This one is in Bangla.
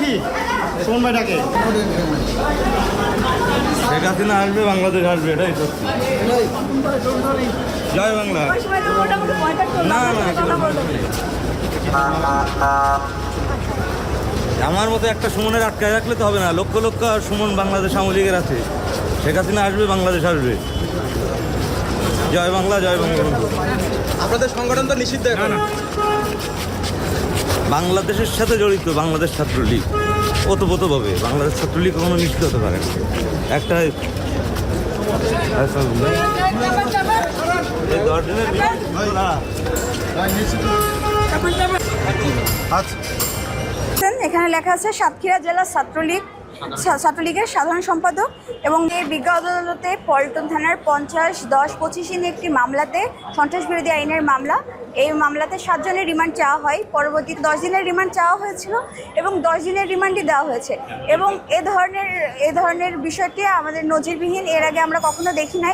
নাকি সুমন ভাই ডাকে? শেখ হাসিনা আসবে, বাংলাদেশ আসবে, এটাই সত্যি। জয় বাংলা। না না, আমার মতো একটা সুমনের আটকায় রাখলে তো হবে না। লক্ষ লক্ষ সুমন বাংলাদেশ আওয়ামী লীগের আছে। শেখ হাসিনা আসবে, বাংলাদেশ আসবে। জয় বাংলা, জয় বঙ্গবন্ধু। আপনাদের সংগঠন তো নিষিদ্ধ এখন। বাংলাদেশের সাথে জড়িত বাংলাদেশ ছাত্রলীগ ওতপ্রোতভাবে। বাংলাদেশ ছাত্রলীগ কখনো নিষিদ্ধ হতে পারে না। একটা এখানে লেখা আছে সাতক্ষীরা জেলা ছাত্রলীগের সাধারণ সম্পাদক এবং এই বিজ্ঞ আদালতে পল্টন থানার 50-10-25 একটি মামলাতে সন্ত্রাস বিরোধী আইনের মামলা। এই মামলাতে 7 জনের রিমান্ড চাওয়া হয়, পরবর্তীতে 10 দিনের রিমান্ড চাওয়া হয়েছিল এবং 10 দিনের রিমান্ডই দেওয়া হয়েছে। এবং এ ধরনের বিষয়টি আমাদের নজিরবিহীন, এর আগে আমরা কখনো দেখি নাই।